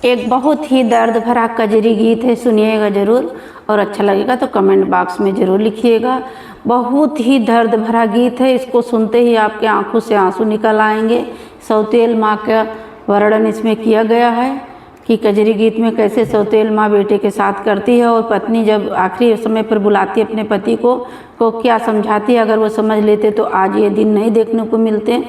एक बहुत ही दर्द भरा कजरी गीत है, सुनिएगा ज़रूर और अच्छा लगेगा तो कमेंट बॉक्स में ज़रूर लिखिएगा। बहुत ही दर्द भरा गीत है, इसको सुनते ही आपके आंखों से आंसू निकल आएंगे। सौतेल माँ का वर्णन इसमें किया गया है कि कजरी गीत में कैसे सौतेल माँ बेटे के साथ करती है और पत्नी जब आखिरी समय पर बुलाती है अपने पति को क्या समझाती है। अगर वो समझ लेते तो आज ये दिन नहीं देखने को मिलते।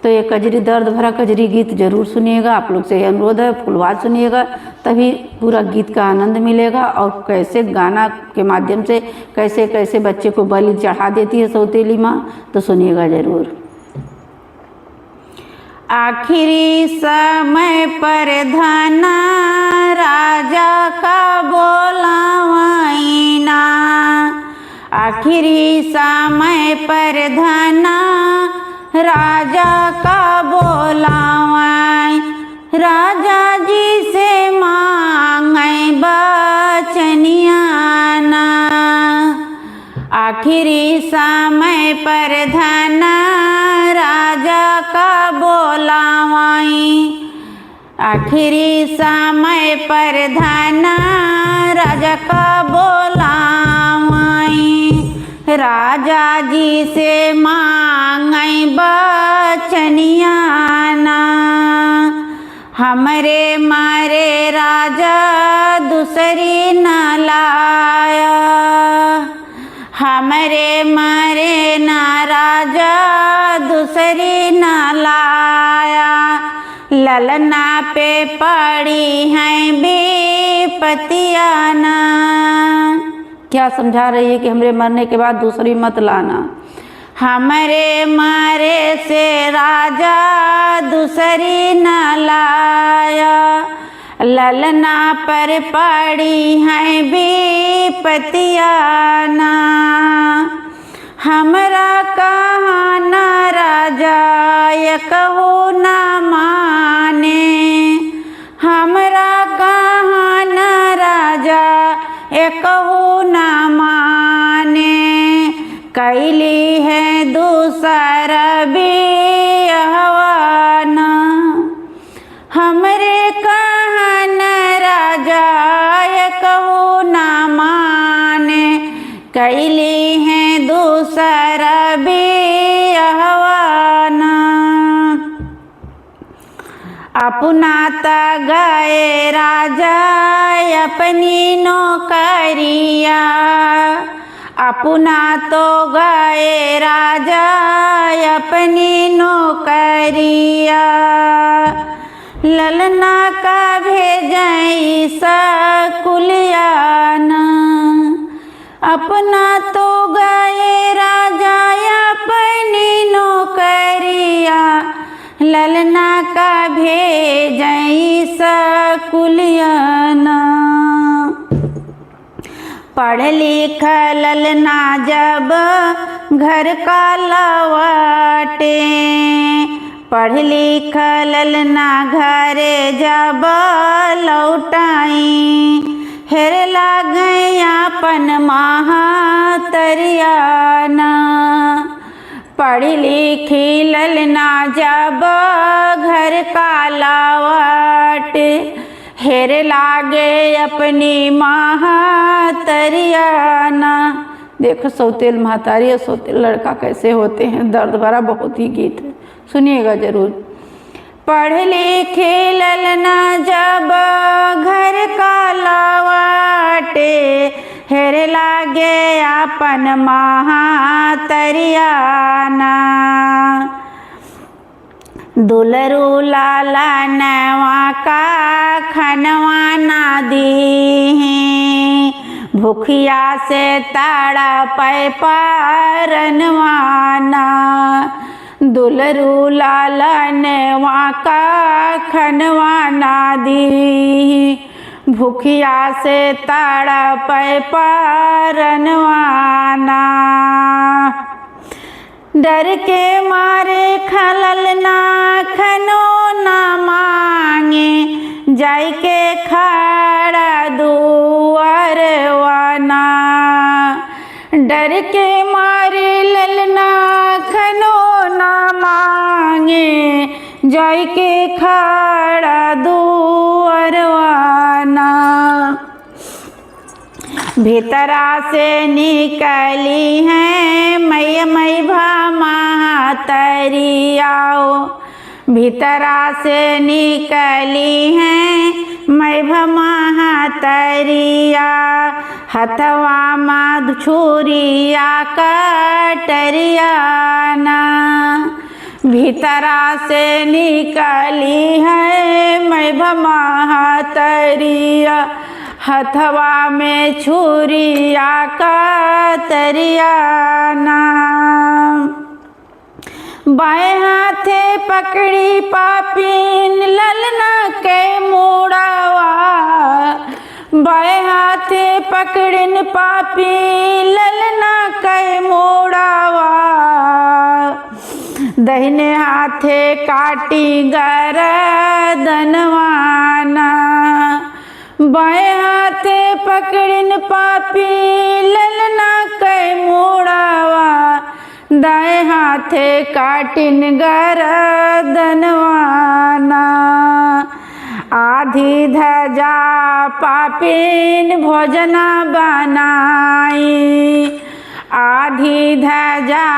तो ये कजरी दर्द भरा कजरी गीत ज़रूर सुनिएगा। आप लोग से ये अनुरोध है, फुलवार सुनिएगा तभी पूरा गीत का आनंद मिलेगा। और कैसे गाना के माध्यम से कैसे कैसे बच्चे को बलि चढ़ा देती है सौतेली माँ, तो सुनिएगा ज़रूर। आखिरी समय पर धना राजा का बोलावाइना, आखिरी समय पर धना राजा का बोलावाई, राजा जी से मांगे बचनियाना। आखिरी समय पर धना राजा का बोलावाई, आखिरी समय पर धना राजा का बोलावाई, राजा जी से मांगे बचनियाना। हमरे मारे राजा दूसरी न लाया, हमरे मारे ना राजा दूसरी न लाया, ललना पे पड़ी हैं विपत्तियाना। क्या समझा रही है कि हमरे मरने के बाद दूसरी मत लाना। हमरे मारे से राजा दूसरी न लाया, ललना पर पड़ी हैं विपत्तियाना। हमरा कहाँ न राजा ये कहू न माने, हमरा कहाँ न राजा ये कहू न माने, कैली है दूसर बिहवाना। हमरे कहाँ न राजा ये कहू न माने, कैली है दूसर बिहवाना। अपना त गए राजा अपनी नौकरिया, अपना तो गए राजा अपनी नौकरिया, ललना का भेजई सकुलियाना। अपना तो गए राजा अपनी नौकरिया, ललना का भेजई सकुलियाना। पढ़ लिख ललना जब घर का लवाटे, पढ़ लिख ललना घरे जब लौटाई, हेर लागई अपन महातरियाना। पढ़ लिखी ललना जब घर का लौट, हेर लागे अपनी महातरियाना। देखो सौतेल महतारी और सौतेल लड़का कैसे होते हैं। दर्द भरा बहुत ही गीत है, सुनिएगा जरूर। पढ़ लिखे ललना जब घर का लवाटे, हेर लागे अपन महातरियाना। दुलरू लाला नवा का खनवा ना दी, भूखिया से ताड़ा पै पारनवाना। दुलरू लाला नवा का खनवा ना दी, भूखिया से ताड़ा पै पारनवाना। डर के मारे खलल ना खनो ना मांगे, जाय के खड़ा दुआरवाना। डर के मारे ललना खनो ना मांगे, जाय के खड़ा दुआरवाना। भीतरा से निकली है मई मई महातरियाओ, भीतरा से निकली है मई महातरिया, हथवा में छुरिया कटरिया ना, भीतरा से निकली है मई महातरिया, हथवा में छुरिया कटरिया ना, बाएं हाथे पकड़ी पापीन ललना के मुड़ावा, बाएं हाथे पकड़िन पापी ललना के मुड़ावा, दाहिने हाथे काटी गर्दनवाना, बाएं हाथे पकड़िन पापी ललना के मुड़ावा, दाएं हाथे काटिन गर्दनवाना, आधी धजा पापिन भोजना बनाई, आधी धजा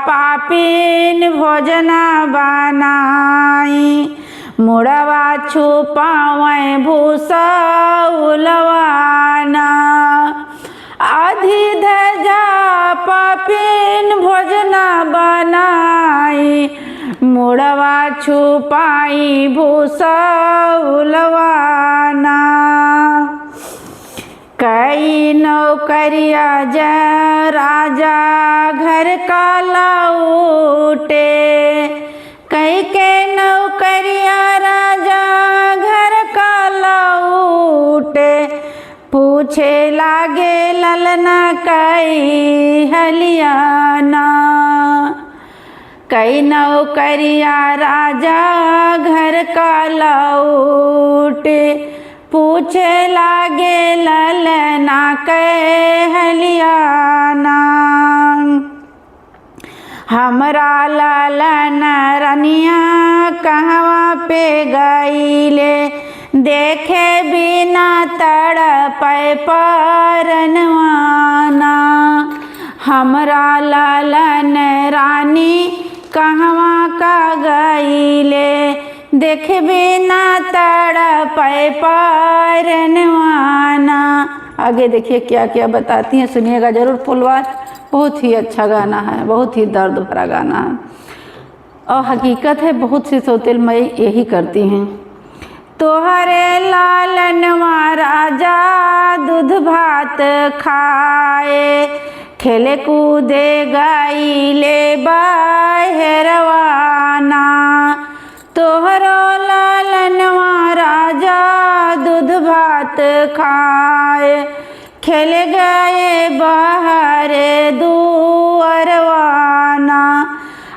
पापिन भोजना बनाई, मुड़वा छुपावे भूसा उलवाना, आधी धजा पापिन भोजना बनाई, मुड़वा छुपाई भूसा उलवाना, कई नौकरिया जय राजा घर का लौटे, कई के नौकरिया राजा घर का लौटे, पूछे लागे ललना कई हलियाना, कई नौकरिया राजा घर का लौटे, पूछे लागे ललना कई हलियाना, हमरा ललन रनिया कहवा पे गईले, देखे बिना तड़पै परनवाना, हमरा ललन रानी कहवा का गईले, देखे बिना तड़पै परनवाना। आगे देखिए क्या क्या बताती हैं, सुनिएगा जरूर। फुलवार बहुत ही अच्छा गाना है, बहुत ही दर्द भरा गाना है और हकीकत है बहुत सी सौतेल मई यही करती हैं। तोहरे लालनवा राजा दूध भात खाए, खेले कूदे गईले बहरवाना, तोहरो लालनवा राजा दूध भात खाए, खेल गए बाहर दुअरवाना,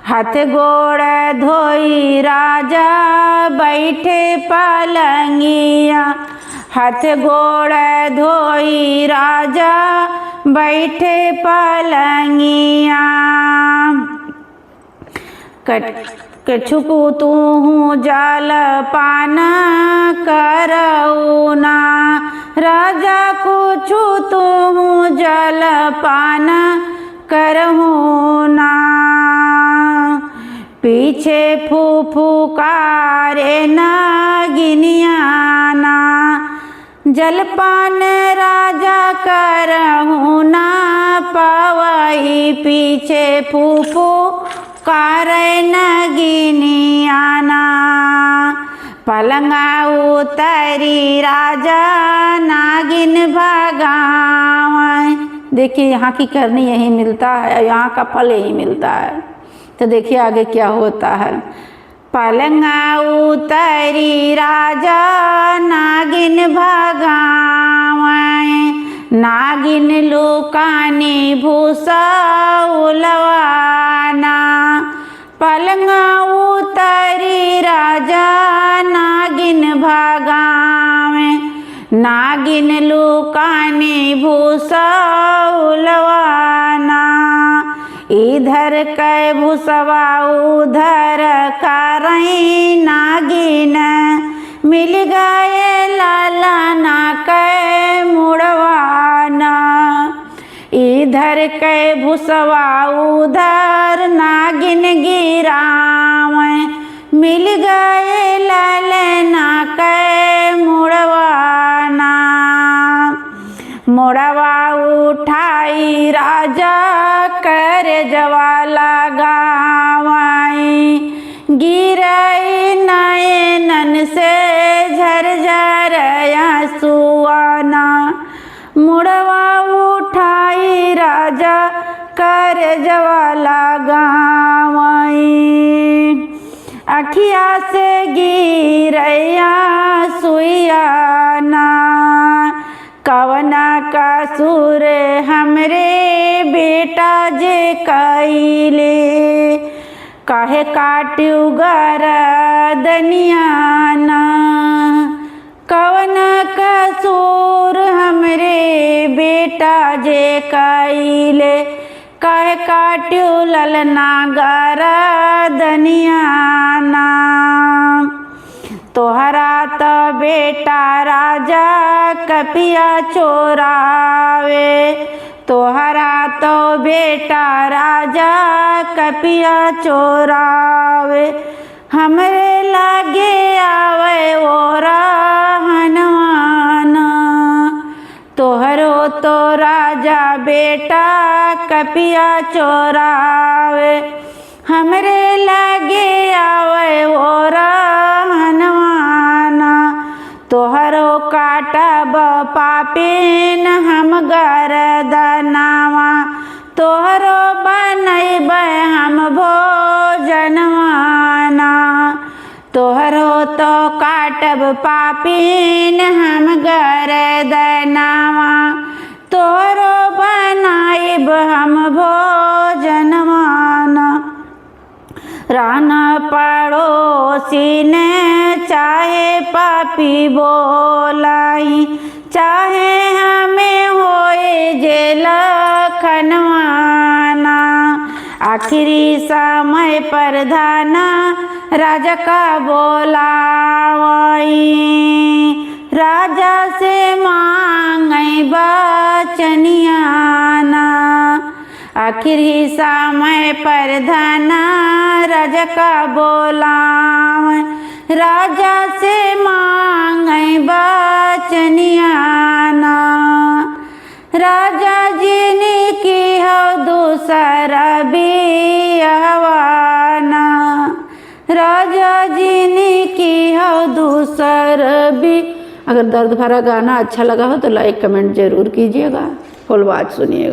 हाथ गोड़ धोई राजा बैठे पलंगिया, हाथ गोड़ धोई राजा बैठे पलंगिया, कछुकू तू जल पान करऊना, राजा कुछु तू जल पान करहूना, पीछे फूफुकारे नागिनियाना, जलपान राजा करहूना पावई, पीछे फूफू कारे नगिनियाना, पलंगा उतरी राजा नागिन भगाव। देखिए यहाँ की करनी यही मिलता है, यहाँ का फल यही मिलता है। तो देखिए आगे क्या होता है। पलंगा उतरी राजा नागिन भगाव, नागिन लुकानी भूसा उलवाना, पलंगा उतरी राजा नागिन भगावे, नागिन लुकानी भूसा उलवाना, इधर कै भूसवा उधर करई नागिन, मिल गए लाला ना कै मुड़वाना। के भुसवा उधर नागिन गिरावे, मिल गए ललना के मुड़वाना। मुड़वा उठाई राजा कर जवा लगावाई, गिरई नयनन से झरझर आंसुआना। मुड़वा उठाई राजा कर जवा लगावाई, अखिया से गिरैया सुइयाना। कवना कसूर हमरे बेटा जे कइले, काहे काट्यू गरदनियाना। कवना कसूर हमरे बेटा जे कइले, काहे काट्यू ललना गरदनियाना। तोहरा तो बेटा राजा कपिया चोरावे, तोहरा तो बेटा राजा कपिया चोरावे। हमरे लागे आवे ओरा हनवाना, तोहरो तो राजा बेटा कपिया चोरावे। हमरे लागे आवे ओरा हनवाना, तोहरो काटब पापिन हम गरदनावा। तोहरो बनैब हम भोजनवाना, तोहरो तो काटब पापिन हम गरदनावा। तोहरो बनाइब हम भोजनवाना। रान पड़ोसी ने चाहे पापी बोलाई, चाहे हमें होए जेल खनवाना। आखिरी समय पर धाना राजा का बोलावाई, राजा से मांगई बचनियाना। आखिरी समय पर धना राजा का बोलावे, राजा से मांगई बचनियाना। राजा जी ने की हो दूसरा बियावाना, राजा जी ने की हो दूसरा भी। अगर दर्द भरा गाना अच्छा लगा हो तो लाइक कमेंट जरूर कीजिएगा, फुल बात सुनिएगा।